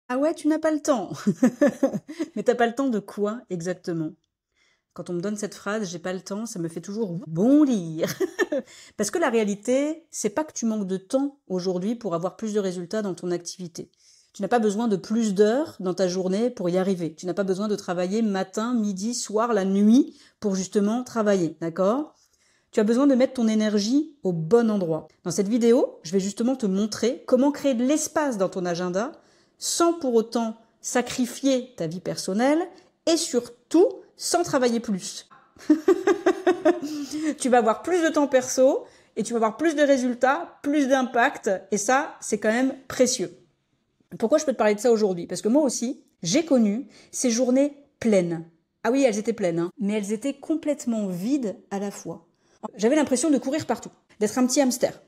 Ah ouais, tu n'as pas le temps. Mais t'as pas le temps de quoi exactement? Quand on me donne cette phrase, j'ai pas le temps, ça me fait toujours bondir. Parce que la réalité, c'est pas que tu manques de temps aujourd'hui pour avoir plus de résultats dans ton activité. Tu n'as pas besoin de plus d'heures dans ta journée pour y arriver. Tu n'as pas besoin de travailler matin, midi, soir, la nuit pour justement travailler, d'accord? Tu as besoin de mettre ton énergie au bon endroit. Dans cette vidéo, je vais justement te montrer comment créer de l'espace dans ton agenda sans pour autant sacrifier ta vie personnelle et surtout sans travailler plus. Tu vas avoir plus de temps perso et tu vas avoir plus de résultats, plus d'impact et ça, c'est quand même précieux. Pourquoi je peux te parler de ça aujourd'hui? Parce que moi aussi, j'ai connu ces journées pleines. Ah oui, elles étaient pleines, hein, mais elles étaient complètement vides à la fois. J'avais l'impression de courir partout, d'être un petit hamster.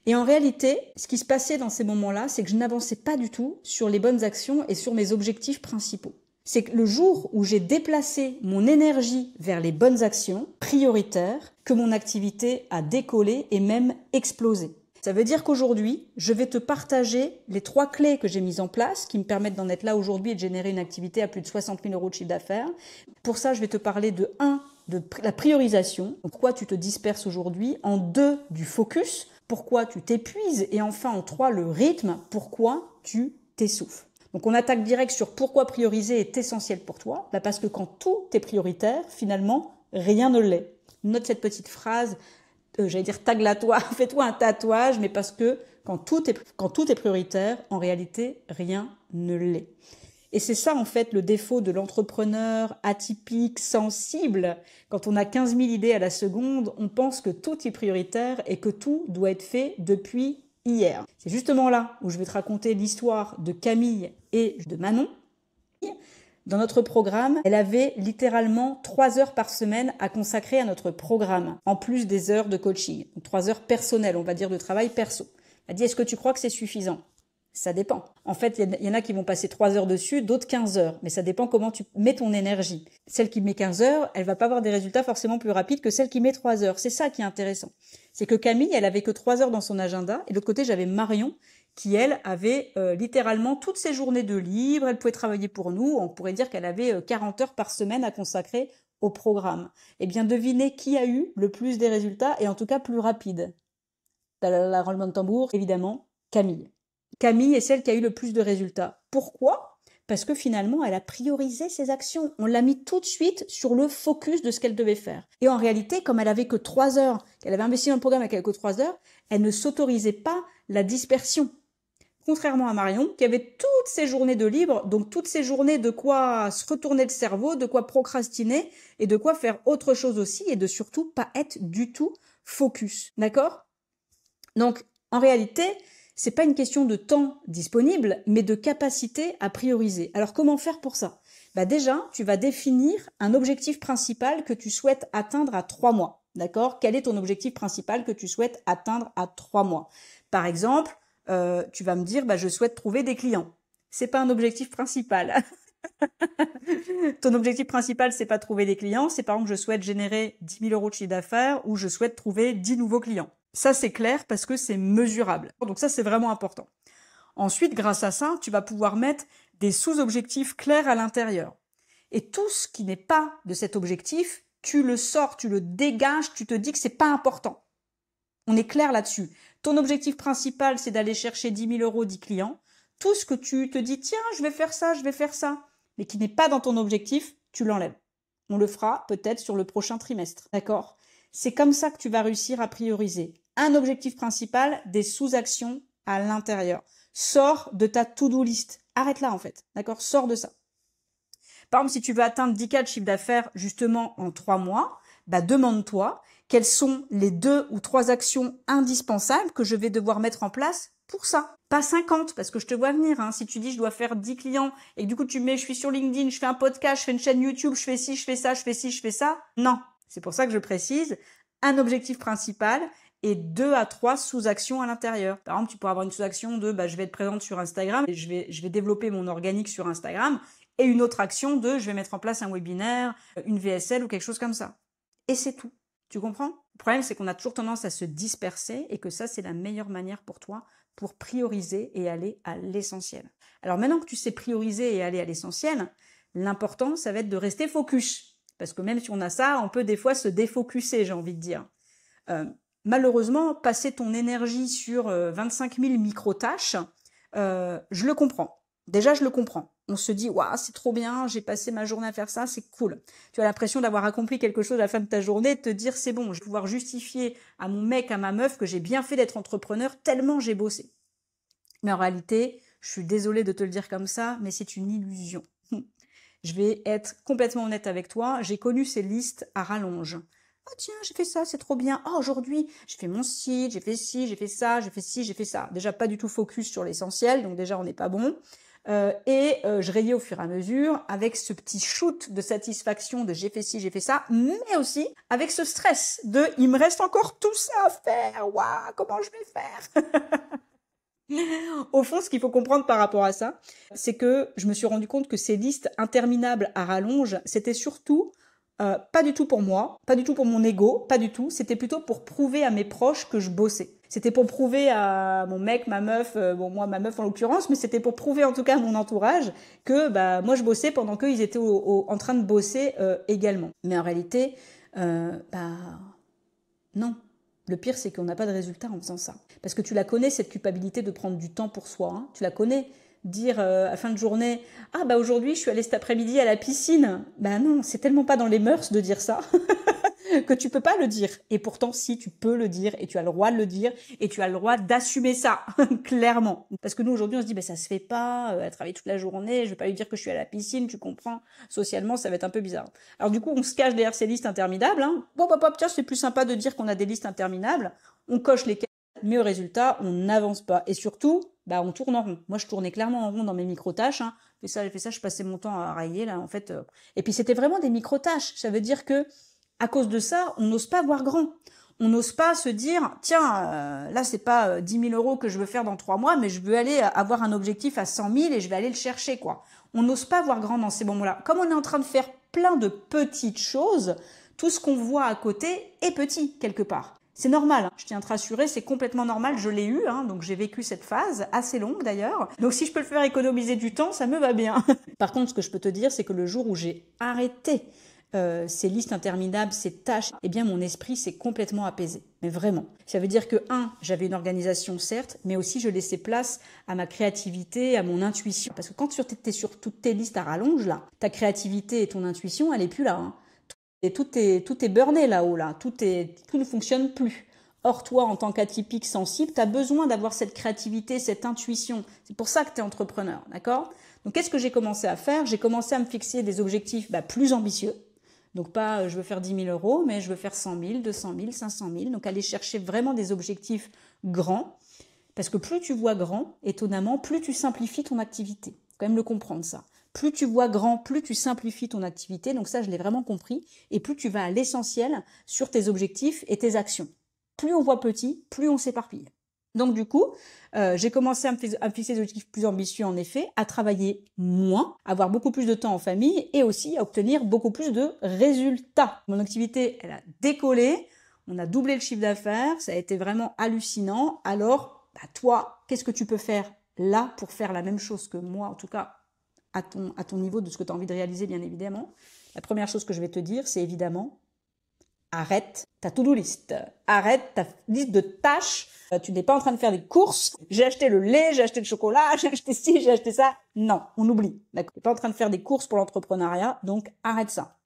Et en réalité, ce qui se passait dans ces moments-là, c'est que je n'avançais pas du tout sur les bonnes actions et sur mes objectifs principaux. C'est que le jour où j'ai déplacé mon énergie vers les bonnes actions prioritaires, que mon activité a décollé et même explosé. Ça veut dire qu'aujourd'hui, je vais te partager les 3 clés que j'ai mises en place qui me permettent d'en être là aujourd'hui et de générer une activité à plus de 60 000 € de chiffre d'affaires. Pour ça, je vais te parler de 1, de la priorisation, pourquoi tu te disperses aujourd'hui, en 2, du focus, pourquoi tu t'épuises, et enfin en 3, le rythme, pourquoi tu t'essouffles. Donc on attaque direct sur pourquoi prioriser est essentiel pour toi, parce que quand tout est prioritaire, finalement, rien ne l'est. Note cette petite phrase, j'allais dire tague-la-toi, fais-toi un tatouage, mais parce que quand tout est prioritaire, en réalité, rien ne l'est. Et c'est ça, en fait, le défaut de l'entrepreneur atypique, sensible. Quand on a 15 000 idées à la seconde, on pense que tout est prioritaire et que tout doit être fait depuis hier. C'est justement là où je vais te raconter l'histoire de Camille et de Manon. Dans notre programme, elle avait littéralement 3 heures par semaine à consacrer à notre programme, en plus des heures de coaching. Donc 3 heures personnelles, on va dire, de travail perso. Elle a dit, est-ce que tu crois que c'est suffisant? Ça dépend. En fait, il y en a qui vont passer 3 heures dessus, d'autres 15 heures. Mais ça dépend comment tu mets ton énergie. Celle qui met 15 heures, elle va pas avoir des résultats forcément plus rapides que celle qui met 3 heures. C'est ça qui est intéressant. C'est que Camille, elle avait que 3 heures dans son agenda. Et de l'autre côté, j'avais Marion, qui, elle, avait littéralement toutes ses journées de libre. Elle pouvait travailler pour nous. On pourrait dire qu'elle avait 40 heures par semaine à consacrer au programme. Eh bien, devinez qui a eu le plus des résultats et en tout cas plus rapide. La roulement de tambour, évidemment, Camille. Camille est celle qui a eu le plus de résultats. Pourquoi? Parce que finalement, elle a priorisé ses actions. On l'a mis tout de suite sur le focus de ce qu'elle devait faire. Et en réalité, comme elle avait que 3 heures, qu'elle avait investi dans le programme et qu'elle avait que 3 heures, elle ne s'autorisait pas la dispersion. Contrairement à Marion, qui avait toutes ses journées de libre, donc toutes ses journées de quoi se retourner le cerveau, de quoi procrastiner et de quoi faire autre chose aussi et de surtout pas être du tout focus. D'accord? Donc, en réalité, c'est pas une question de temps disponible, mais de capacité à prioriser. Alors, comment faire pour ça? Déjà, tu vas définir un objectif principal que tu souhaites atteindre à 3 mois. D'accord? Quel est ton objectif principal que tu souhaites atteindre à 3 mois? Par exemple, tu vas me dire, je souhaite trouver des clients. C'est pas un objectif principal. Ton objectif principal, c'est pas trouver des clients, c'est par exemple, je souhaite générer 10 000 € de chiffre d'affaires ou je souhaite trouver 10 nouveaux clients. Ça, c'est clair parce que c'est mesurable. Donc ça, c'est vraiment important. Ensuite, grâce à ça, tu vas pouvoir mettre des sous-objectifs clairs à l'intérieur. Et tout ce qui n'est pas de cet objectif, tu le sors, tu le dégages, tu te dis que c'est pas important. On est clair là-dessus. Ton objectif principal, c'est d'aller chercher 10 000 €, 10 clients. Tout ce que tu te dis, tiens, je vais faire ça, mais qui n'est pas dans ton objectif, tu l'enlèves. On le fera peut-être sur le prochain trimestre, d'accord? C'est comme ça que tu vas réussir à prioriser. Un objectif principal, des sous-actions à l'intérieur. Sors de ta to-do list. Arrête là, en fait, d'accord? Sors de ça. Par exemple, si tu veux atteindre 10 cas de chiffre d'affaires justement en 3 mois, demande-toi quelles sont les 2 ou 3 actions indispensables que je vais devoir mettre en place pour ça. Pas 50, parce que je te vois venir. Si tu dis je dois faire 10 clients et que du coup tu mets je suis sur LinkedIn, je fais un podcast, je fais une chaîne YouTube, je fais ci, je fais ça, je fais ci, je fais ça. Non. C'est pour ça que je précise un objectif principal et 2 à 3 sous-actions à l'intérieur. Par exemple, tu pourras avoir une sous-action de je vais être présente sur Instagram et je vais développer mon organique sur Instagram. Et une autre action de je vais mettre en place un webinaire, une VSL ou quelque chose comme ça. Et c'est tout. Tu comprends? Le problème, c'est qu'on a toujours tendance à se disperser et que ça, c'est la meilleure manière pour toi pour prioriser et aller à l'essentiel. Alors maintenant que tu sais prioriser et aller à l'essentiel, l'important, ça va être de rester focus. Parce que même si on a ça, on peut des fois se défocuser, j'ai envie de dire. Malheureusement, passer ton énergie sur 25 000 micro-tâches, je le comprends. Déjà, je le comprends. On se dit, waouh, c'est trop bien, j'ai passé ma journée à faire ça, c'est cool. Tu as l'impression d'avoir accompli quelque chose à la fin de ta journée et de te dire, c'est bon, je vais pouvoir justifier à mon mec, à ma meuf que j'ai bien fait d'être entrepreneur tellement j'ai bossé. Mais en réalité, je suis désolée de te le dire comme ça, mais c'est une illusion. Je vais être complètement honnête avec toi, j'ai connu ces listes à rallonge. Oh tiens, j'ai fait ça, c'est trop bien. Oh, aujourd'hui, j'ai fait mon site, j'ai fait ci, j'ai fait ça, j'ai fait ci, j'ai fait ça. Déjà, pas du tout focus sur l'essentiel, donc déjà, on n'est pas bon. Je rayais au fur et à mesure avec ce petit shoot de satisfaction de j'ai fait ci, j'ai fait ça, mais aussi avec ce stress de il me reste encore tout ça à faire. Waouh, comment je vais faire? Au fond, ce qu'il faut comprendre par rapport à ça, c'est que je me suis rendu compte que ces listes interminables à rallonge, c'était surtout pas du tout pour moi, pas du tout pour mon ego, pas du tout. C'était plutôt pour prouver à mes proches que je bossais. C'était pour prouver à mon mec, ma meuf, bon moi ma meuf en l'occurrence, mais c'était pour prouver en tout cas à mon entourage que bah moi je bossais pendant qu'ils étaient en train de bosser également. Mais en réalité, non. Le pire, c'est qu'on n'a pas de résultat en faisant ça. Parce que tu la connais, cette culpabilité de prendre du temps pour soi. Hein. Tu la connais. Dire à la fin de journée, ah bah aujourd'hui je suis allée cet après-midi à la piscine. Ben non, c'est tellement pas dans les mœurs de dire ça que tu peux pas le dire. Et pourtant, si, tu peux le dire et tu as le droit de le dire et tu as le droit d'assumer ça, clairement. Parce que nous, aujourd'hui, on se dit, bah, ça se fait pas, elle travaille toute la journée, je vais pas lui dire que je suis à la piscine, tu comprends. Socialement, ça va être un peu bizarre. Alors du coup, on se cache derrière ces listes interminables. Hein. Bon, tiens, c'est plus sympa de dire qu'on a des listes interminables. On coche les cases, mais au résultat, on n'avance pas. Et surtout, bah, on tourne en rond. Moi, je tournais clairement en rond dans mes micro-tâches. Hein. J'ai fait ça, je passais mon temps à railler, là, en fait. Et puis, c'était vraiment des micro-tâches. Ça veut dire que, à cause de ça, on n'ose pas voir grand. On n'ose pas se dire, tiens, là, c'est pas 10 000 euros que je veux faire dans 3 mois, mais je veux aller avoir un objectif à 100 000 et je vais aller le chercher, quoi. On n'ose pas voir grand dans ces moments-là. Comme on est en train de faire plein de petites choses, tout ce qu'on voit à côté est petit, quelque part. C'est normal, hein. Je tiens à te rassurer, c'est complètement normal, je l'ai eu, hein, donc j'ai vécu cette phase, assez longue d'ailleurs. Donc si je peux le faire économiser du temps, ça me va bien. Par contre, ce que je peux te dire, c'est que le jour où j'ai arrêté ces listes interminables, ces tâches, eh bien mon esprit s'est complètement apaisé. Mais vraiment. Ça veut dire que, j'avais une organisation certes, mais aussi je laissais place à ma créativité, à mon intuition. Parce que quand tu es sur toutes tes listes à rallonge, là, ta créativité et ton intuition, elle est plus là. Hein. Tout est burné là-haut, là. Tout ne fonctionne plus. Or, toi, en tant qu'atypique sensible, tu as besoin d'avoir cette créativité, cette intuition. C'est pour ça que tu es entrepreneur, d'accord? Donc, qu'est-ce que j'ai commencé à faire? J'ai commencé à me fixer des objectifs plus ambitieux. Donc, pas je veux faire 10 000 euros, mais je veux faire 100 000, 200 000, 500 000. Donc, aller chercher vraiment des objectifs grands. Parce que plus tu vois grand, étonnamment, plus tu simplifies ton activité. Il faut quand même le comprendre, ça. Plus tu vois grand, plus tu simplifies ton activité. Donc ça, je l'ai vraiment compris. Et plus tu vas à l'essentiel sur tes objectifs et tes actions. Plus on voit petit, plus on s'éparpille. Donc du coup, j'ai commencé à me fixer des objectifs plus ambitieux en effet, à travailler moins, à avoir beaucoup plus de temps en famille et aussi à obtenir beaucoup plus de résultats. Mon activité, elle a décollé, on a doublé le chiffre d'affaires, ça a été vraiment hallucinant. Alors, toi, qu'est-ce que tu peux faire là pour faire la même chose que moi, en tout cas à ton niveau de ce que tu as envie de réaliser, bien évidemment. La première chose que je vais te dire, c'est évidemment, arrête ta to-do list. Arrête ta liste de tâches. Tu n'es pas en train de faire des courses. J'ai acheté le lait, j'ai acheté le chocolat, j'ai acheté ci, j'ai acheté ça. Non, on oublie. D'accord. Tu n'es pas en train de faire des courses pour l'entrepreneuriat, donc arrête ça.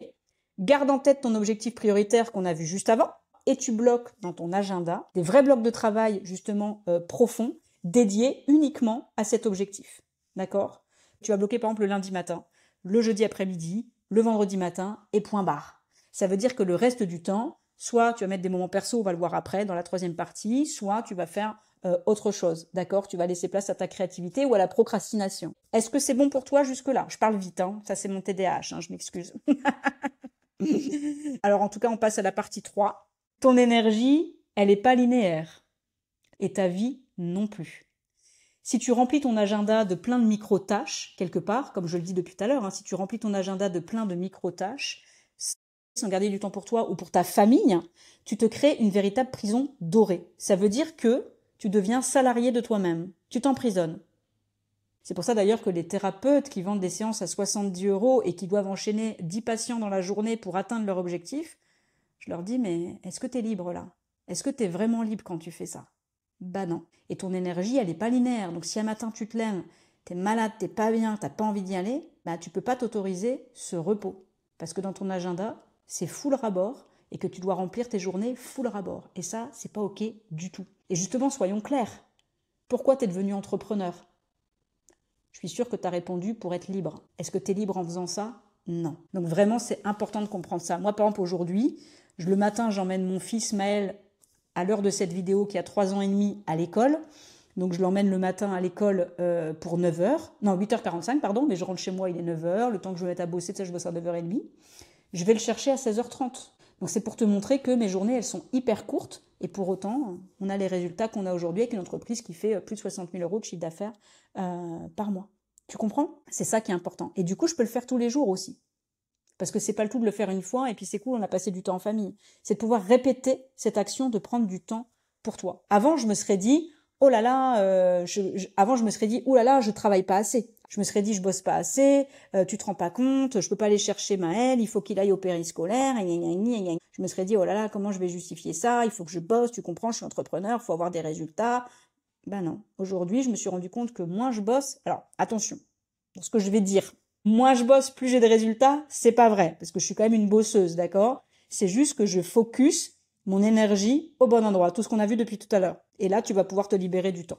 Garde en tête ton objectif prioritaire qu'on a vu juste avant et tu bloques dans ton agenda des vrais blocs de travail justement profonds, dédiés uniquement à cet objectif. D'accord ? Tu vas bloquer par exemple le lundi matin, le jeudi après-midi, le vendredi matin et point barre. Ça veut dire que le reste du temps, soit tu vas mettre des moments perso, on va le voir après dans la troisième partie, soit tu vas faire autre chose, d'accord? Tu vas laisser place à ta créativité ou à la procrastination. Est-ce que c'est bon pour toi jusque-là? Je parle vite, hein. Ça c'est mon TDAH, hein, je m'excuse. Alors en tout cas, on passe à la partie 3. Ton énergie, elle n'est pas linéaire. Et ta vie non plus. Si tu remplis ton agenda de plein de micro-tâches, quelque part, comme je le dis depuis tout à l'heure, hein, si tu remplis ton agenda de plein de micro-tâches, sans garder du temps pour toi ou pour ta famille, tu te crées une véritable prison dorée. Ça veut dire que Tu deviens salarié de toi-même. Tu t'emprisonnes. C'est pour ça d'ailleurs que les thérapeutes qui vendent des séances à 70 € et qui doivent enchaîner 10 patients dans la journée pour atteindre leur objectif, je leur dis, mais est-ce que tu es libre là? Est-ce que tu es vraiment libre quand tu fais ça? Bah non. Et ton énergie, elle n'est pas linéaire. Donc si un matin tu te lèves, tu es malade, tu n'es pas bien, tu n'as pas envie d'y aller, bah tu ne peux pas t'autoriser ce repos. Parce que dans ton agenda, c'est full rabord et que tu dois remplir tes journées full rabord. Et ça, c'est pas OK du tout. Et justement, soyons clairs. Pourquoi tu es devenu entrepreneur? Je suis sûre que tu as répondu pour être libre. Est-ce que tu es libre en faisant ça? Non. Donc vraiment, c'est important de comprendre ça. Moi, par exemple, aujourd'hui, le matin, j'emmène mon fils Maël à l'heure de cette vidéo qui a 3 ans et demi à l'école. Donc je l'emmène le matin à l'école pour 9h. Non, 8h45, pardon, mais je rentre chez moi, il est 9h. Le temps que je me mette à bosser, je bosse à 9h30. Je vais le chercher à 16h30. Donc c'est pour te montrer que mes journées, elles sont hyper courtes. Et pour autant, on a les résultats qu'on a aujourd'hui avec une entreprise qui fait plus de 60 000 € de chiffre d'affaires par mois. Tu comprends? C'est ça qui est important. Et du coup, je peux le faire tous les jours aussi. Parce que c'est pas le tout de le faire une fois et puis c'est cool, on a passé du temps en famille. C'est de pouvoir répéter cette action, de prendre du temps pour toi. Avant, je me serais dit, oh là là, avant je me serais dit, oh là là, je travaille pas assez. Je me serais dit, je bosse pas assez, tu te rends pas compte, je peux pas aller chercher Maël, il faut qu'il aille au périscolaire, je me serais dit, oh là là, comment je vais justifier ça, il faut que je bosse, tu comprends, je suis entrepreneur, il faut avoir des résultats. Ben non, aujourd'hui, je me suis rendu compte que moins je bosse, alors attention, dans ce que je vais dire, moins je bosse, plus j'ai des résultats, c'est pas vrai, parce que je suis quand même une bosseuse, d'accord? C'est juste que je focus mon énergie au bon endroit, tout ce qu'on a vu depuis tout à l'heure. Et là, tu vas pouvoir te libérer du temps.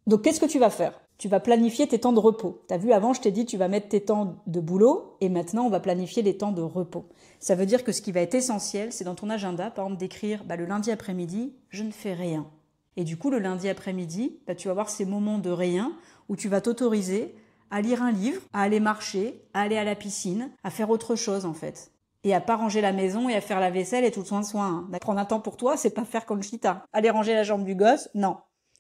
Donc, qu'est-ce que tu vas faire? Tu vas planifier tes temps de repos. T'as vu, avant, je t'ai dit, tu vas mettre tes temps de boulot, et maintenant, on va planifier les temps de repos. Ça veut dire que ce qui va être essentiel, c'est dans ton agenda, par exemple, d'écrire, le lundi après-midi, je ne fais rien. Et du coup, le lundi après-midi, tu vas avoir ces moments de rien où tu vas t'autoriser à lire un livre, à aller marcher, à aller à la piscine, à faire autre chose, en fait. Et à pas ranger la maison et à faire la vaisselle et tout le soin. Prendre un temps pour toi, c'est pas faire Conchita. Aller ranger la jambe du gosse, non.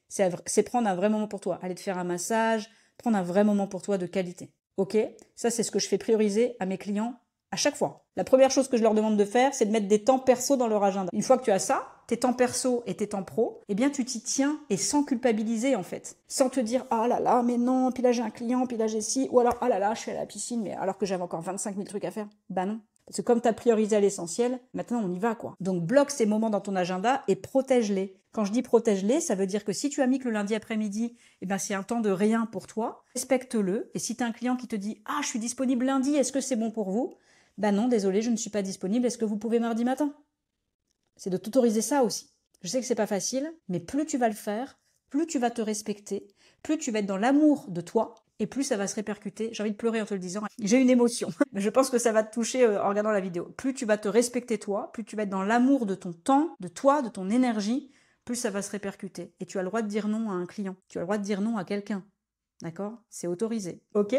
C'est prendre un vrai moment pour toi. Aller te faire un massage, prendre un vrai moment pour toi de qualité. Ok? Ça, c'est ce que je fais prioriser à mes clients à chaque fois. La première chose que je leur demande de faire, c'est de mettre des temps perso dans leur agenda. Une fois que tu as ça, tes temps perso et tes temps pro, eh bien tu t'y tiens et sans culpabiliser en fait. Sans te dire, ah là là, mais non, puis là j'ai un client, puis là j'ai ci, ou alors, ah là là, je suis à la piscine, mais alors que j'avais encore 25 000 trucs à faire. Bah non. Parce que comme tu as priorisé à l'essentiel, maintenant on y va quoi. Donc bloque ces moments dans ton agenda et protège-les. Quand je dis protège-les, ça veut dire que si tu as mis que le lundi après-midi, eh ben c'est un temps de rien pour toi, respecte-le. Et si tu as un client qui te dit, ah je suis disponible lundi, est-ce que c'est bon pour vous? Ben non, désolé, je ne suis pas disponible, est-ce que vous pouvez mardi matin? C'est de t'autoriser ça aussi. Je sais que c'est pas facile, mais plus tu vas le faire, plus tu vas te respecter, plus tu vas être dans l'amour de toi, et plus ça va se répercuter. J'ai envie de pleurer en te le disant. J'ai une émotion. Mais je pense que ça va te toucher en regardant la vidéo. Plus tu vas te respecter toi, plus tu vas être dans l'amour de ton temps, de toi, de ton énergie, plus ça va se répercuter. Et tu as le droit de dire non à un client. Tu as le droit de dire non à quelqu'un. D'accord? C'est autorisé. Ok?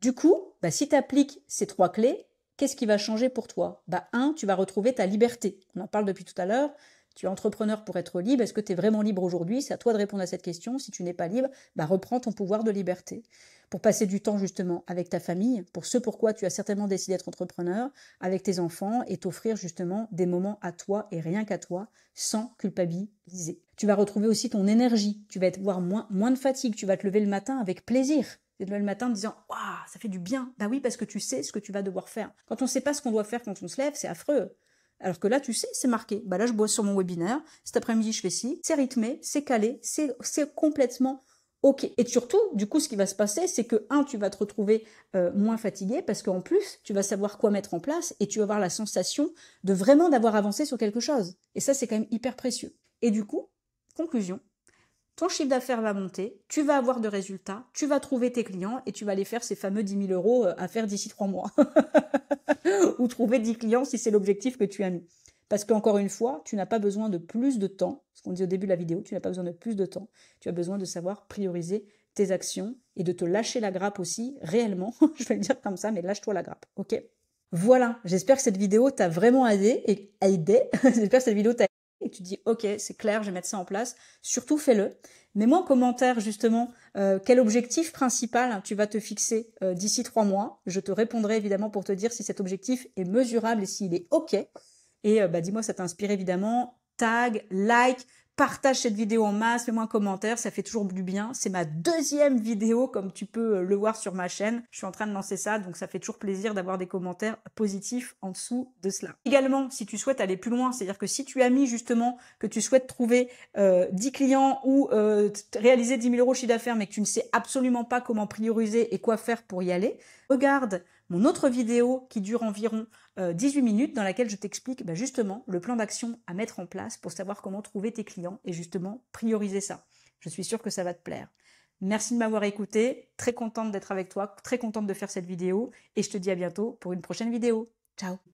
Du coup, si tu appliques ces 3 clés, qu'est-ce qui va changer pour toi? 1, tu vas retrouver ta liberté. On en parle depuis tout à l'heure. Tu es entrepreneur pour être libre. Est-ce que tu es vraiment libre aujourd'hui? C'est à toi de répondre à cette question. Si tu n'es pas libre, reprends ton pouvoir de liberté. Pour passer du temps justement avec ta famille, pour ce pourquoi tu as certainement décidé d'être entrepreneur, avec tes enfants et t'offrir justement des moments à toi et rien qu'à toi, sans culpabiliser. Tu vas retrouver aussi ton énergie. Tu vas avoir moins de fatigue. Tu vas te lever le matin avec plaisir. Tu te lever le matin en te disant « Waouh, ça fait du bien !» Oui, parce que tu sais ce que tu vas devoir faire. Quand on ne sait pas ce qu'on doit faire quand on se lève, c'est affreux. Alors que là, tu sais, c'est marqué. Là, je bosse sur mon webinaire. Cet après-midi, je fais ci. C'est rythmé, c'est calé, c'est complètement OK. Et surtout, du coup, ce qui va se passer, c'est que, tu vas te retrouver moins fatigué parce qu'en plus, tu vas savoir quoi mettre en place et tu vas avoir la sensation de vraiment d'avoir avancé sur quelque chose. Et ça, c'est quand même hyper précieux. Et du coup, conclusion, ton chiffre d'affaires va monter, tu vas avoir de résultats, tu vas trouver tes clients et tu vas aller faire ces fameux 10 000 € à faire d'ici 3 mois. Ou trouver 10 clients si c'est l'objectif que tu as mis. Parce qu'encore une fois, tu n'as pas besoin de plus de temps. Ce qu'on dit au début de la vidéo, tu n'as pas besoin de plus de temps. Tu as besoin de savoir prioriser tes actions et de te lâcher la grappe aussi, réellement. Je vais le dire comme ça, mais lâche-toi la grappe, ok? Voilà, j'espère que cette vidéo t'a vraiment aidé. J'espère que cette vidéo t'a et tu dis ok, c'est clair, je vais mettre ça en place, surtout fais-le. Mets-moi en commentaire justement quel objectif principal tu vas te fixer d'ici 3 mois. Je te répondrai évidemment pour te dire si cet objectif est mesurable et s'il est ok. Et dis-moi, ça t'inspire évidemment tag, like, partage cette vidéo en masse, mets-moi un commentaire, ça fait toujours du bien. C'est ma deuxième vidéo, comme tu peux le voir sur ma chaîne. Je suis en train de lancer ça, donc ça fait toujours plaisir d'avoir des commentaires positifs en dessous de cela. Également, si tu souhaites aller plus loin, c'est-à-dire que si tu as mis justement que tu souhaites trouver 10 clients ou réaliser 10 000 euros de chiffre d'affaires, mais que tu ne sais absolument pas comment prioriser et quoi faire pour y aller, regarde mon autre vidéo qui dure environ 18 minutes dans laquelle je t'explique justement le plan d'action à mettre en place pour savoir comment trouver tes clients et justement prioriser ça. Je suis sûre que ça va te plaire. Merci de m'avoir écouté, très contente d'être avec toi, très contente de faire cette vidéo et je te dis à bientôt pour une prochaine vidéo. Ciao!